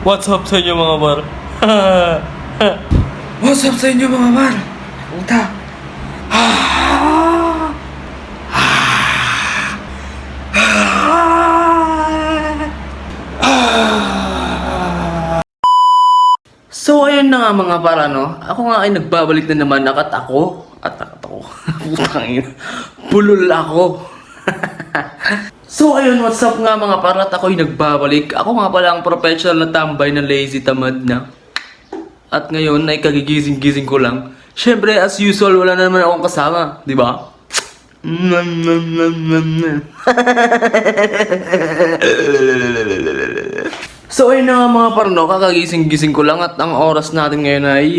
What's up sa inyo mga par? What's up sa inyo mga par? Puta. So ayun na nga mga par, ano? Ako nga ay nagbabalik na naman at ako. Putang ina. Bulol ako. So ayun, what's up nga mga par, at ako'y nagbabalik. Ako nga pala ang professional na tambay na lazy tamad na. At ngayon ay kagigising-gising ko lang. Syempre, as usual, wala na naman akong kasama, di ba? So ayun na nga mga parno, kakagising-gising ko lang at ang oras natin ngayon ay,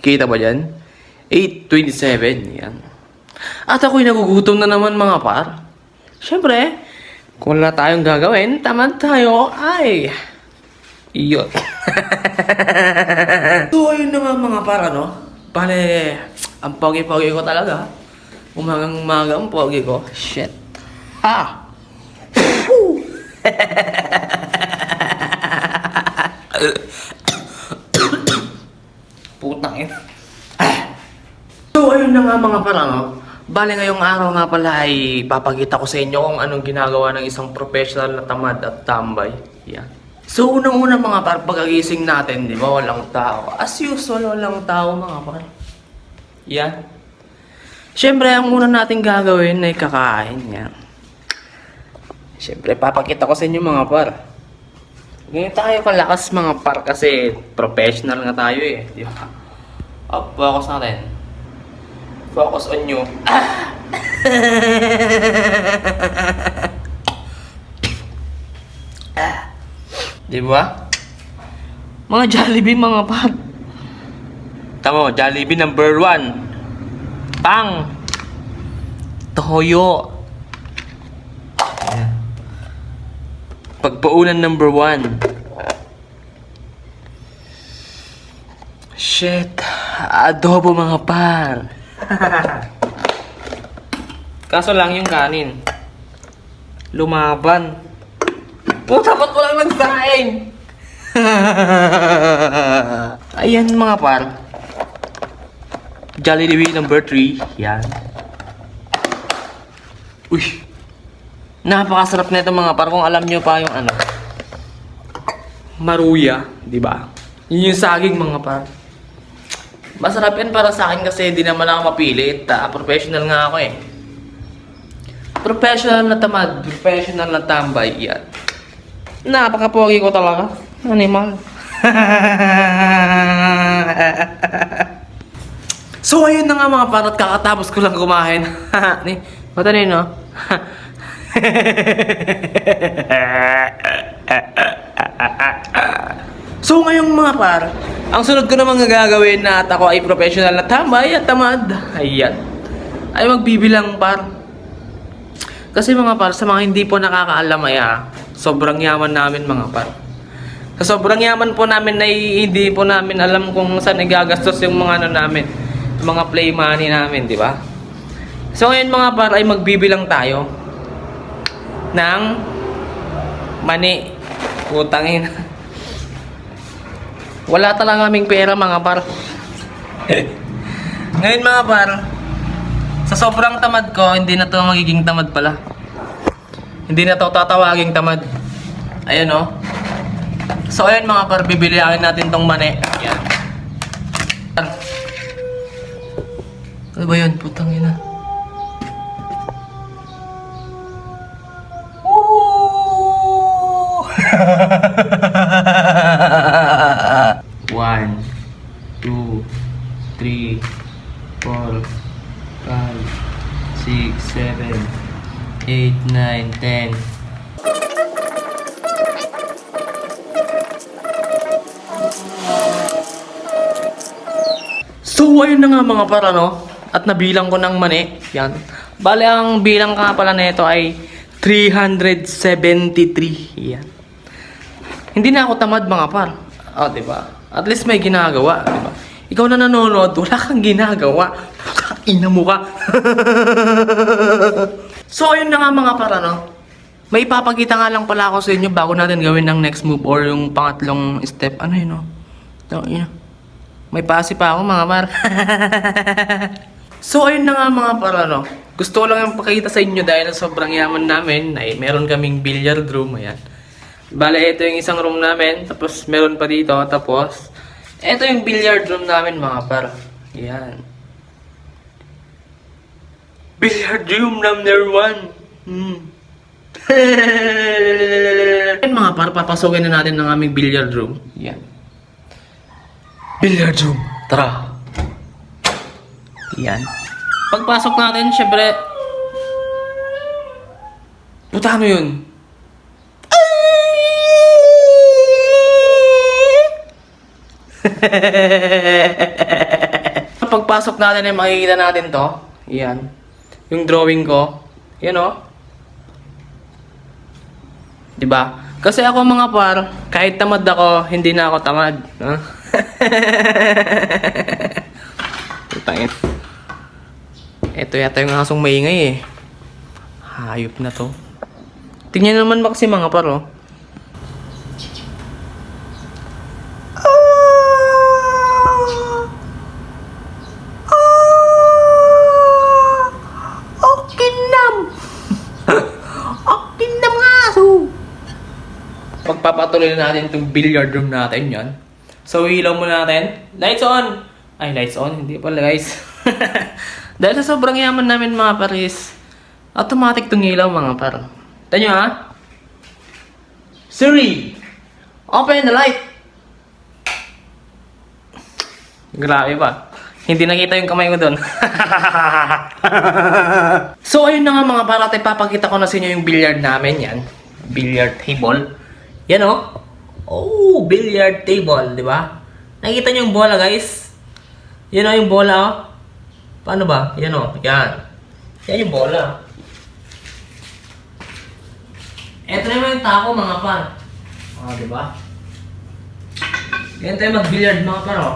kita ba dyan? 8:27, yan. At ako'y nagugutom na naman mga par. Siyempre, kung wala tayong gagawin, tamad tayo ay... Iyon. So ayun na nga mga par, ano? Bale, ang pogi-pogi ko talaga. Umagang-umaga ang pogi ko. Shit. Ha! Putang ina. So ayun na nga mga para, no? Bale ngayong araw nga pala ay papakita ko sa inyo kung anong ginagawa ng isang professional na tamad at tambay. Yeah. So unang-una mga par, pagkagising natin, di ba? Walang tao. As usual, walang tao mga par. Yeah. Siyempre, ang muna natin gagawin ay kakain. Yan. Siyempre, papakita ko sa inyo mga par. Ganyan tayo kalakas mga par kasi professional nga tayo eh. Di ba? Focus natin. Focus on you. Di ba? Mga Jollibee mga par. Tama mo, Jollibee number 1. Pang. Toyo. Pagpaunan number 1. Shit. Adobo mga par. Kaso lang yung kanin. Lumaban. Puta, ba't ko lang nagsaing? Ayan mga par. Jollibee number 3. Yan. Uy. Napakasarap nito mga par, kung alam nyo pa yung ano. Maruya, di ba? Yun yung saging mga par. Masarap yan para sa akin kasi di naman ako mapilit. Professional nga ako eh. Professional na tamad, professional na tambay. Yan. Napaka-pogi ko talaga. Animal. So ayun na nga mga par, at kakatapos ko lang kumain. Mata na yun, no? So ngayong mga par, ang sunod ko namang gagawin na at ako ay professional na tambay at tamad, ayan, ay magbibilang par. Kasi mga par, sa mga hindi po nakakaalam ay sobrang yaman namin mga par. Sa sobrang yaman po namin ay hindi po namin alam kung saan igagastos yung mga ano namin, mga play money namin, di ba? So ngayon mga par ay magbibilang tayo ng mani. Putangin. Wala talaga kaming pera mga par. Ngayon mga par, sa sobrang tamad ko, hindi na to magiging tamad pala. Hindi na to tatawaging tamad. Ayan o. So ayan mga par, bibilihan natin tong mani. Ayan. Ano ba yun? Putangin na. One, two, three, 4, 5, 6, 7, 8, 9, 10. So ayun na nga mga para, no? At nabilang ko ng mani. Yan. Bale ang bilang ka pala nito ay 373. Yan. Hindi na ako tamad mga par. Oh, 'di ba? At least may ginagawa, 'di ba? Ikaw na nanonood, wala kang ginagawa. Ina mo ka. So, ayun na nga mga par, no? May ipapakita nga lang pala ako sa inyo bago natin gawin ng next move or yung pangatlong step. Ano yun, no? Ito, yun. May pasi pa ako, mga par. So, ayun na nga mga par, no? Gusto ko lang yung pakita sa inyo dahil sobrang yaman namin. Ay, meron kaming billiard room, ayan. Bale, ito yung isang room namin. Tapos, meron pa dito. Tapos, ito yung billiard room namin, mga par. Ayan. Billiard room number 1. Ayan, mga par, papasukin na natin ng aming billiard room. Ayan. Billiard room. Tara. Ayan. Pagpasok natin, syempre... Puta, ano yun? Pagpasok natin ay makikita natin to. Yan. Yung drawing ko. Yan o. Diba? Kasi ako mga par, kahit tamad ako, hindi na ako tamad. Huh? Putangin. Ito yata yung asong maingay eh. Hayop na to. Tingnan naman ba kasi mga par oh. Pagpapatuloy na natin itong billiard room natin yan. So, ilaw muna natin. Lights on! Ay, lights on. Hindi pala guys. Dahil sa sobrang yaman namin mga paris, automatic itong ilaw mga par. Tanyo ha? Siri! Open the light! Grabe ba? Hindi nakita yung kamay ko doon. So, ayun na nga mga par. At ipapakita ko na sa inyo yung billiard namin yan. Billiard table. Yan o. Oh, billiard table, di ba? Nakikita niyo yung bola, guys? Yan o yung bola, o. Paano ba? Yan o. Yan. Yan yung bola. Ito naman yung tako, mga par. O, di ba? Yan tayo mag-billiard, mga par, o.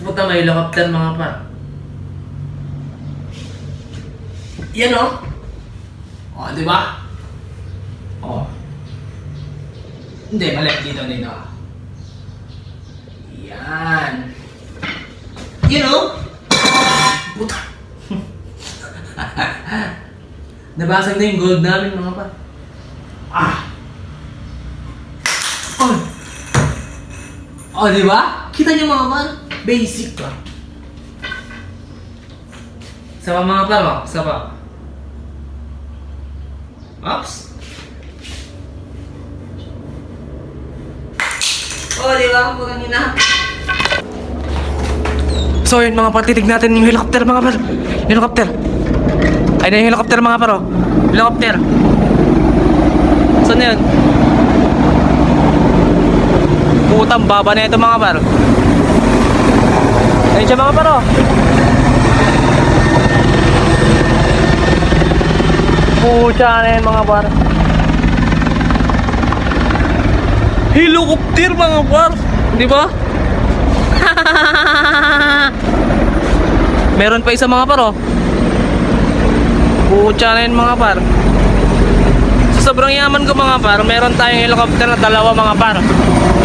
Puta, may helicopter, mga par. Yan o. O, di ba? O. Hindi, mali. Dito. Yan. You know? Puta. Nabasag na yung gold namin, mga pa. Oh, di ba? Kita niyo mga pa? Basic pa. Sama mga pa, oh. Sama. Oops. Oh, di ba? Putang ina. So, yun mga par, titig natin yung helicopter mga par. Helicopter. Ay na yung helicopter mga par, oh. Helicopter. Saan na yun? Putang baba na ito mga par. Ayun siya mga par, oh. Pucha na yun mga par. Helicopter mga par, di ba? Meron pa isa mga par, oh. Pucha na yun mga par. Sa sobrang yaman ko mga par, meron tayong helicopter na dalawa mga par.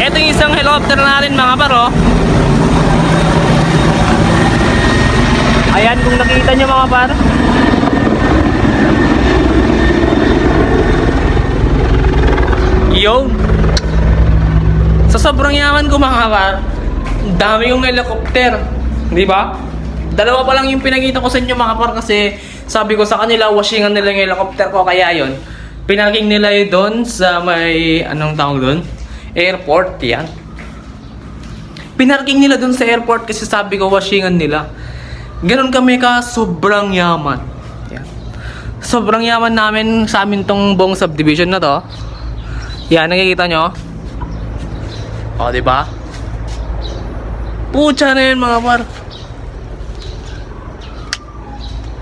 Ito yung isang helicopter natin mga par, oh. Ayan kung nakita nyo mga par. Yo. Sa sobrang yaman ko mga par, dami yung helicopter, di ba? Dalawa pa lang yung pinakita ko sa inyo mga par kasi sabi ko sa kanila, washingan nila yung helicopter ko kaya yon. Pinarking nila yun doon sa may, anong tawag doon? Airport, yan. Pinarking nila doon sa airport kasi sabi ko, washingan nila. Ganon kami ka, sobrang yaman. Yan. Sobrang yaman namin sa amin tong buong subdivision na to. Yan, nakikita nyo? O, diba? Pucha na yun mga par.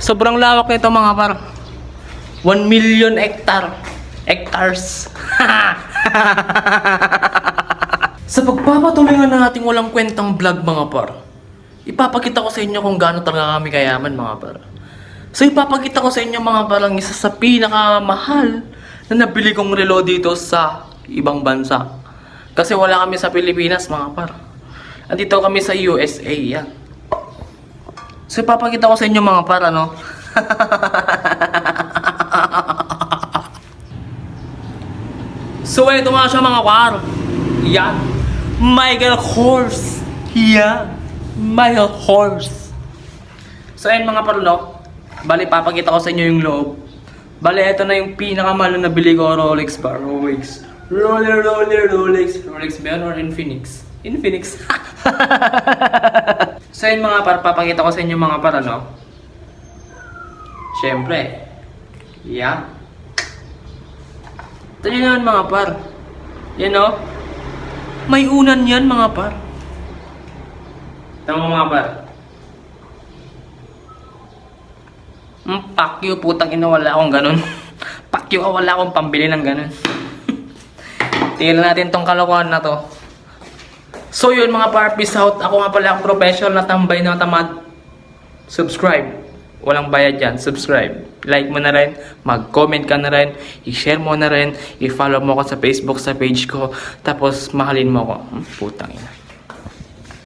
Sobrang lawak nito mga par. 1 million hectares. Sa pagpapatuloy nga ng ating walang kwentang vlog mga par, ipapakita ko sa inyo kung gaano talaga kami kayaman mga par. So ipapakita ko sa inyo mga par ang isa sa pinakamahal na nabili kong relo dito sa ibang bansa. Kasi wala kami sa Pilipinas mga par. Andito kami sa USA yan. So ipapakita ko sa inyo mga par ano. So ito nga siya mga par. Yan. Michael Kors. Yan. Michael Kors. So ayun mga par no. Bali papakita ko sa inyo yung loob. Bali ito na yung pinakamahal na nabili ko Rolex ba? Rolex. Rolex. Rolex ba yun or Infinix? Infinix. So yun mga par, papakita ko sa inyo mga par ano. Siyempre. Yan. Ito yun naman mga par. Yan o. May unan yan mga par. Tama mga par. Pakyo putang ina, wala akong ganun. Pakyo, wala akong pambili ng ganun. Tingnan natin tong kalokohan na to. So yun mga par, peace out. Ako nga pala ang professional na tambay na tamad. Subscribe. Walang bayad yan. Subscribe. Like mo na rin. Mag-comment ka na rin. I-share mo na rin. I-follow mo ako sa Facebook, sa page ko. Tapos mahalin mo ako. Putang ina.